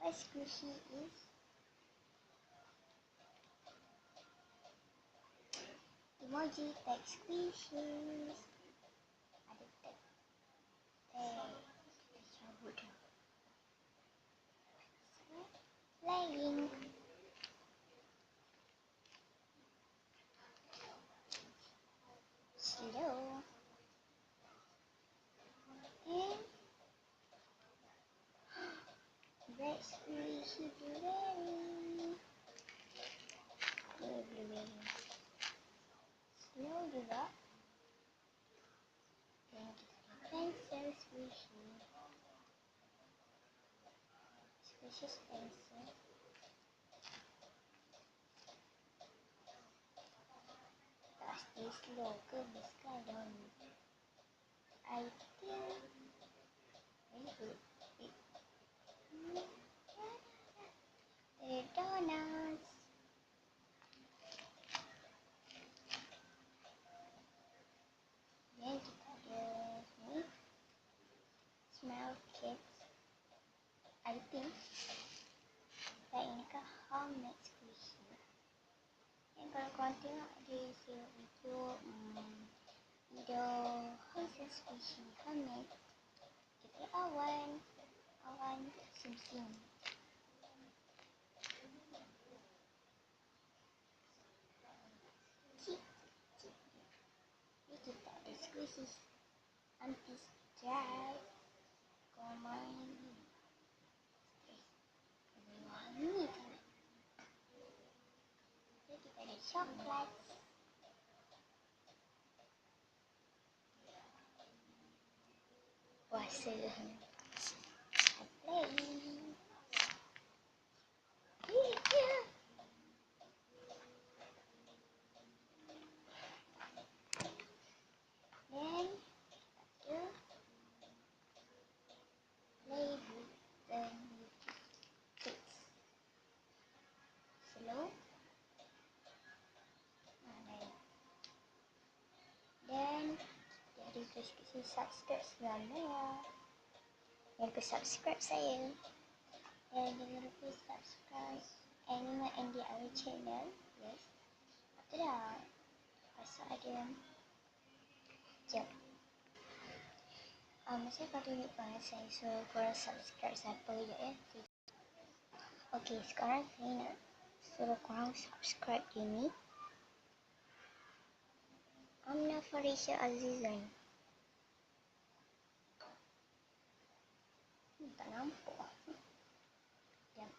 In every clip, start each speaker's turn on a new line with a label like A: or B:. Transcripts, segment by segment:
A: First squishy is emoji tag squishies. Ada tag. Cabut dah. Playing. Slow. And red squishy blueberry. Blueberry. Slow juga. Dan kita ada pencil squishy. Squishy pencil. Pasti slow ke sekarang? I think very good. The donuts. Dan kita ada ni smell kits. I think ini kan homemade squishy. Dan kalau korang tengok di video video Hazel squishy homemade, kita awan sim-sim. Ni kita ada squishy anti-stress. Kau main wangi kan? Jadi kita ada coklat. Puasa play. Dan ada playbook dan kids. Slow. Dan dari deskripsi subscribe sebenarnya. Jangan lupa subscribe saya. Dan jangan lupa subscribe Anima and the other channel. Yes. Betul dah. Pasal ada sekejap. Saya pada lupa saya suruh korang subscribe siapa je ya. Okay, sekarang saya nak suruh korang subscribe dia ni. Amna Farisha Azizan. Tak nampak. Sekejap.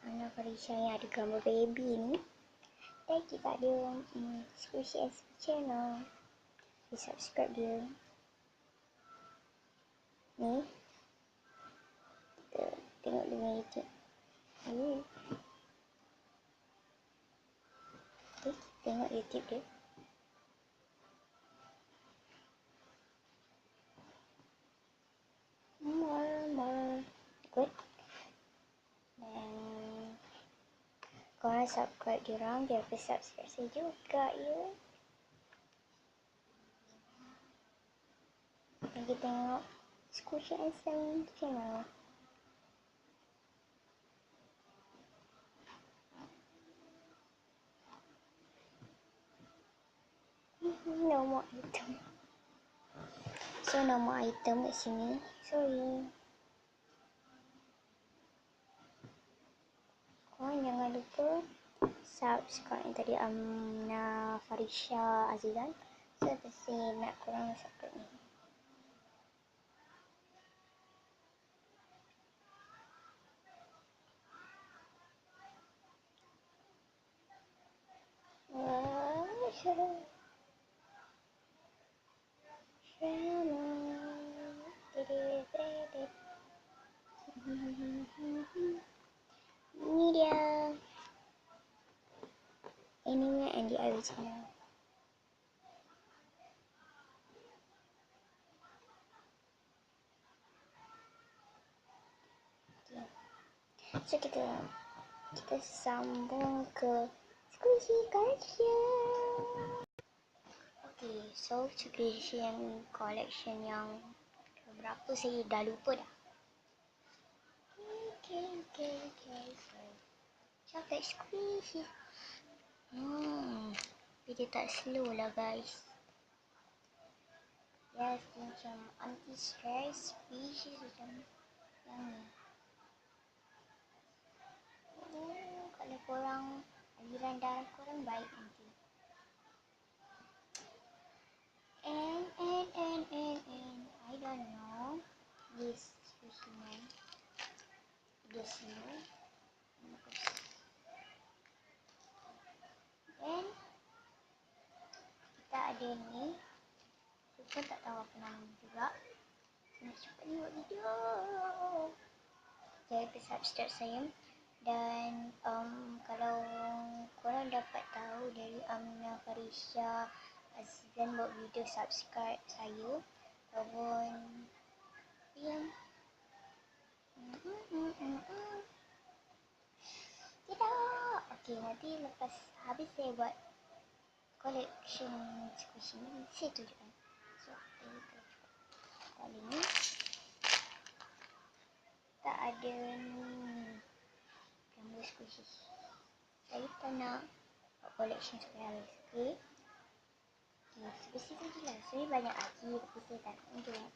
A: Amna Farisha yang ada gambar baby ni. Dan kita ada Squishy SP channel. Di subscribe dia. Ni. Kita tengok dia punya YouTube. Okay, tengok YouTube dia. More. Good. Dan korang subscribe diorang, biar apa subscribe saya juga ya. Dan kita tengok Squishy and channel. Nombor item. So nombor item kat sini. Sorry. Korang jangan lupa subscribe yang tadi Amna Farisha Azizan. So pasti nak korang subscribe ni. Ini dia Anima and the other channel. So kita sambung ke Squishy collection. Okay, so Squishy yang collection yang berapa saya dah lupa dah. Okay. Chocolate squishy. Tapi dia tak slow lah guys. Yes, macam anti-stress species macam yang ni. Kalau korang aliran darah korang baik nanti. And I don't know this human. This new. Then kita ada ni. Saya tak tahu apa nama juga. Nak cepat ni buat video. Jangan lupa subscribe saya. Dan kalau korang dapat tahu dari Aminah Farisha Azizan buat video, subscribe saya. Ataupun yang tidak. Okay, nanti lepas habis saya buat collection squishy ni, saya tunjukkan. So, kali ni tak ada ni gambar squishy. Saya tak nak buat collection sampai habis. Okay, squishy tu je lah. Sebenarnya banyak lagi tapi saya tak nak tunjuk.